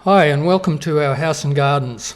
Hi and welcome to our house and gardens.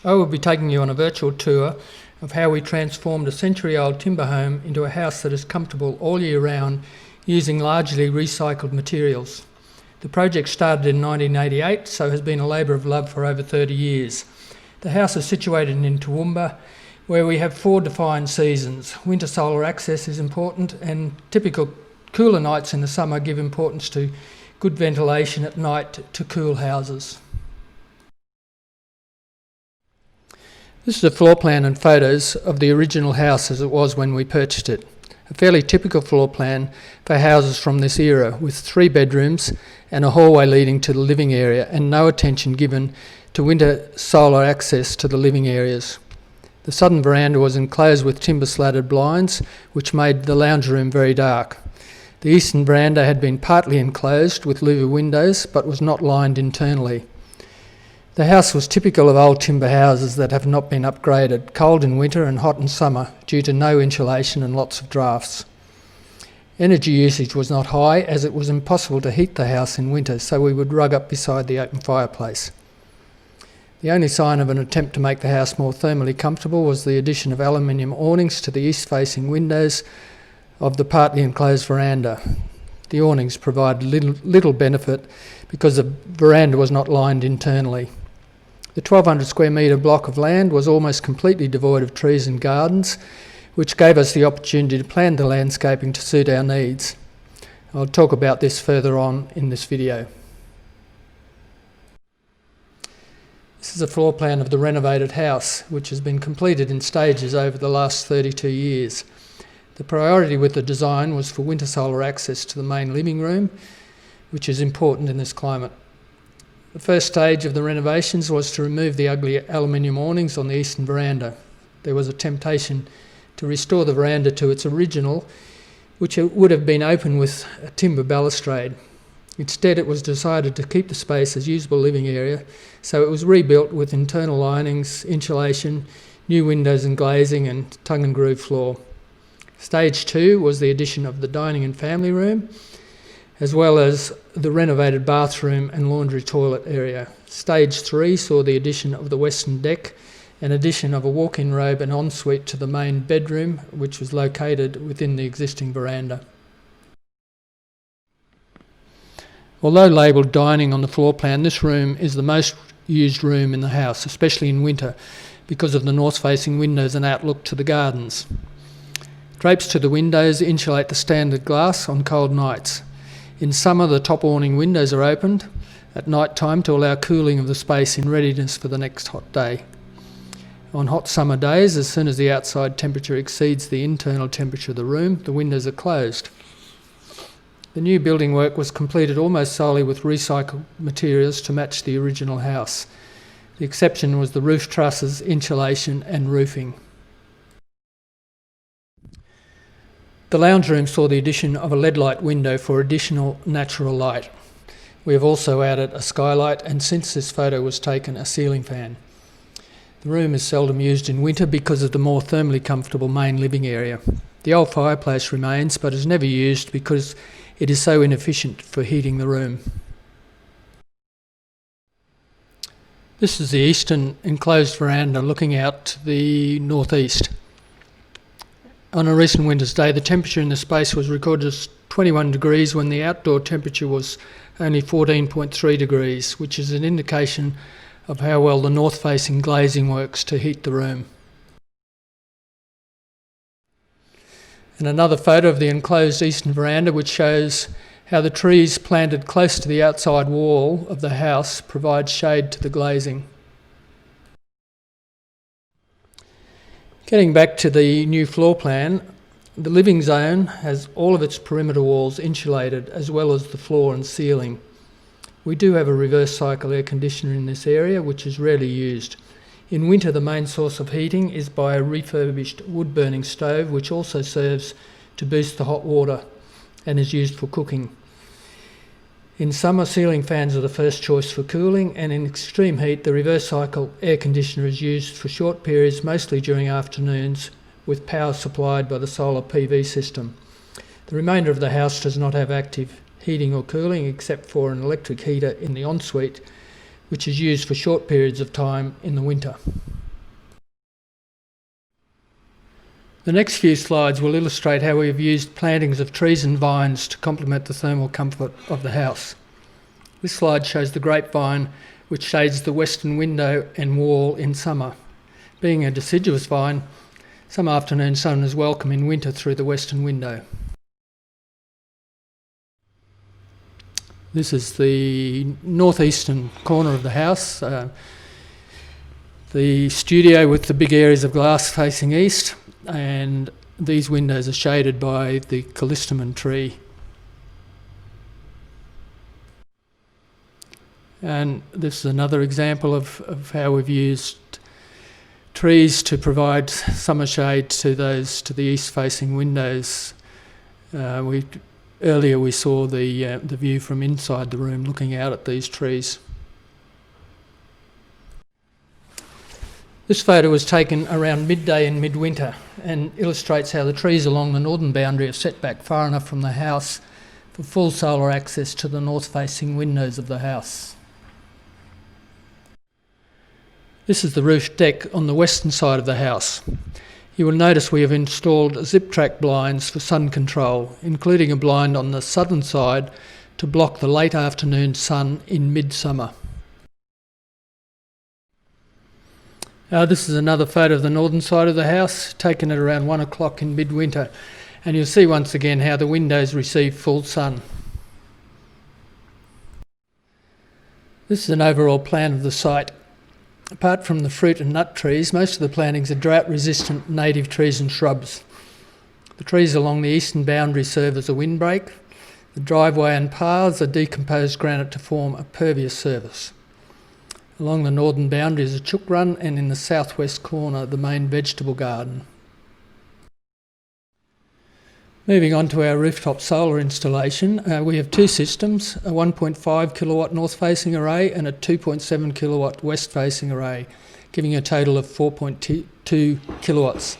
I will be taking you on a virtual tour of how we transformed a century-old timber home into a house that is comfortable all year round using largely recycled materials. The project started in 1988, so has been a labour of love for over 30 years. The house is situated in Toowoomba, where we have 4 defined seasons. Winter solar access is important, and typical cooler nights in the summer give importance to good ventilation at night to cool houses. This is a floor plan and photos of the original house as it was when we purchased it. A fairly typical floor plan for houses from this era, with 3 bedrooms and a hallway leading to the living area, and no attention given to winter solar access to the living areas. The southern veranda was enclosed with timber slatted blinds, which made the lounge room very dark. The eastern veranda had been partly enclosed with louver windows, but was not lined internally. The house was typical of old timber houses that have not been upgraded, cold in winter and hot in summer due to no insulation and lots of drafts. Energy usage was not high, as it was impossible to heat the house in winter, so we would rug up beside the open fireplace. The only sign of an attempt to make the house more thermally comfortable was the addition of aluminium awnings to the east-facing windows of the partly enclosed veranda. The awnings provided little benefit because the veranda was not lined internally. The 1,200 square metre block of land was almost completely devoid of trees and gardens, which gave us the opportunity to plan the landscaping to suit our needs. I'll talk about this further on in this video. This is a floor plan of the renovated house, which has been completed in stages over the last 32 years. The priority with the design was for winter solar access to the main living room, which is important in this climate. The first stage of the renovations was to remove the ugly aluminium awnings on the eastern veranda. There was a temptation to restore the veranda to its original, which would have been open with a timber balustrade. Instead, it was decided to keep the space as usable living area, so it was rebuilt with internal linings, insulation, new windows and glazing, and tongue and groove floor. Stage 2 was the addition of the dining and family room, as well as the renovated bathroom and laundry toilet area. Stage 3 saw the addition of the western deck and addition of a walk-in robe and ensuite to the main bedroom, which was located within the existing veranda. Although labelled dining on the floor plan, this room is the most used room in the house, especially in winter, because of the north-facing windows and outlook to the gardens. Drapes to the windows insulate the standard glass on cold nights. In summer, the top awning windows are opened at night time to allow cooling of the space in readiness for the next hot day. On hot summer days, as soon as the outside temperature exceeds the internal temperature of the room, the windows are closed. The new building work was completed almost solely with recycled materials to match the original house. The exception was the roof trusses, insulation and roofing. The lounge room saw the addition of a LED light window for additional natural light. We have also added a skylight and, since this photo was taken, a ceiling fan. The room is seldom used in winter because of the more thermally comfortable main living area. The old fireplace remains, but is never used because it is so inefficient for heating the room. This is the eastern enclosed veranda looking out to the northeast. On a recent winter's day, the temperature in the space was recorded as 21 degrees when the outdoor temperature was only 14.3 degrees, which is an indication of how well the north-facing glazing works to heat the room. And another photo of the enclosed eastern veranda, which shows how the trees planted close to the outside wall of the house provide shade to the glazing. Getting back to the new floor plan, the living zone has all of its perimeter walls insulated, as well as the floor and ceiling. We do have a reverse cycle air conditioner in this area, which is rarely used. In winter, the main source of heating is by a refurbished wood-burning stove, which also serves to boost the hot water and is used for cooking. In summer, ceiling fans are the first choice for cooling, and in extreme heat, the reverse cycle air conditioner is used for short periods, mostly during afternoons, with power supplied by the solar PV system. The remainder of the house does not have active heating or cooling except for an electric heater in the ensuite, which is used for short periods of time in the winter. The next few slides will illustrate how we have used plantings of trees and vines to complement the thermal comfort of the house. This slide shows the grapevine, which shades the western window and wall in summer. Being a deciduous vine, some afternoon sun is welcome in winter through the western window. This is the northeastern corner of the house, the studio with the big areas of glass facing east, and these windows are shaded by the callistemon tree. And this is another example of how we've used trees to provide summer shade to the east-facing windows. Earlier we saw the view from inside the room looking out at these trees. This photo was taken around midday in midwinter and illustrates how the trees along the northern boundary are set back far enough from the house for full solar access to the north-facing windows of the house. This is the roof deck on the western side of the house. You will notice we have installed zip-track blinds for sun control, including a blind on the southern side to block the late afternoon sun in midsummer. This is another photo of the northern side of the house, taken at around 1 o'clock in midwinter, and you'll see once again how the windows receive full sun. This is an overall plan of the site. Apart from the fruit and nut trees, most of the plantings are drought-resistant native trees and shrubs. The trees along the eastern boundary serve as a windbreak. The driveway and paths are decomposed granite to form a pervious surface. Along the northern boundary is a chook run, and in the southwest corner the main vegetable garden. Moving on to our rooftop solar installation, we have two systems, a 1.5 kilowatt north-facing array and a 2.7 kilowatt west-facing array, giving a total of 4.2 kilowatts.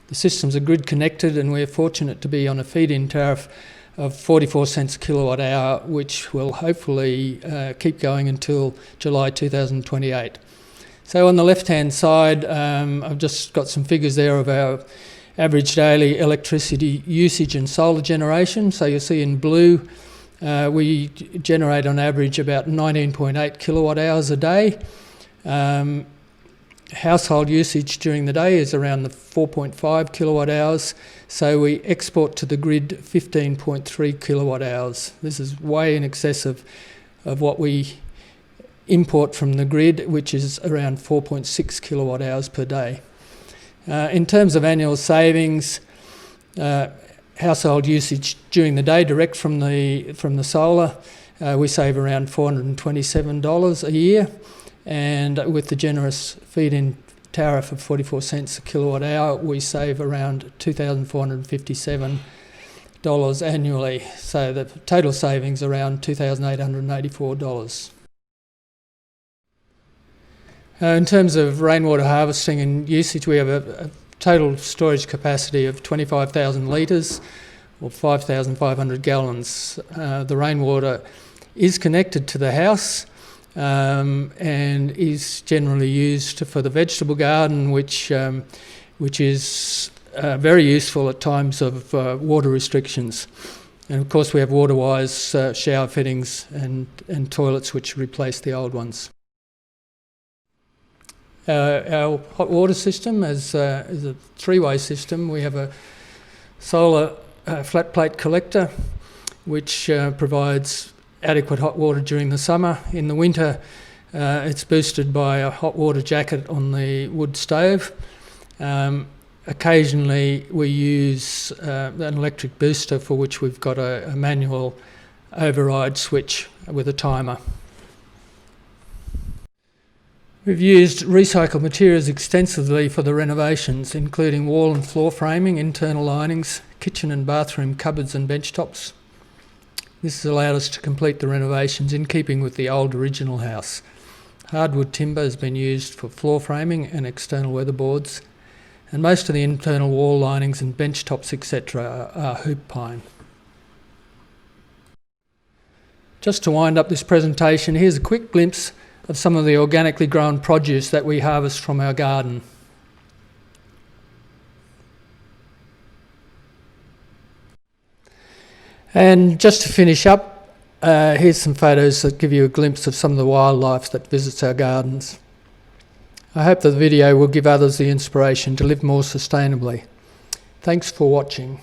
The systems are grid connected, and we're fortunate to be on a feed-in tariff of 44 cents a kilowatt hour, which will hopefully keep going until July 2028. So on the left-hand side, I've just got some figures there of our average daily electricity usage and solar generation. So you'll see in blue, we generate on average about 19.8 kilowatt hours a day. Household usage during the day is around the 4.5 kilowatt hours, so we export to the grid 15.3 kilowatt hours. This is way in excess of what we import from the grid, which is around 4.6 kilowatt hours per day. In terms of annual savings, household usage during the day direct from the solar, we save around $427 a year. And with the generous feed-in tariff of 44 cents a kilowatt hour, we save around $2,457 annually. So the total savings around $2,884. In terms of rainwater harvesting and usage, we have a total storage capacity of 25,000 litres or 5,500 gallons. The rainwater is connected to the house, and is generally used for the vegetable garden, which is very useful at times of water restrictions. And of course we have water-wise shower fittings and toilets which replace the old ones. Our hot water system is a three-way system. We have a solar flat plate collector which provides adequate hot water during the summer. In the winter, it's boosted by a hot water jacket on the wood stove. Occasionally, we use an electric booster for which we've got a manual override switch with a timer. We've used recycled materials extensively for the renovations, including wall and floor framing, internal linings, kitchen and bathroom cupboards and bench tops. This has allowed us to complete the renovations in keeping with the old original house. Hardwood timber has been used for floor framing and external weatherboards, and most of the internal wall linings and bench tops, etc., are hoop pine. Just to wind up this presentation, here's a quick glimpse of some of the organically grown produce that we harvest from our garden. And just to finish up, here's some photos that give you a glimpse of some of the wildlife that visits our gardens. I hope the video will give others the inspiration to live more sustainably. Thanks for watching.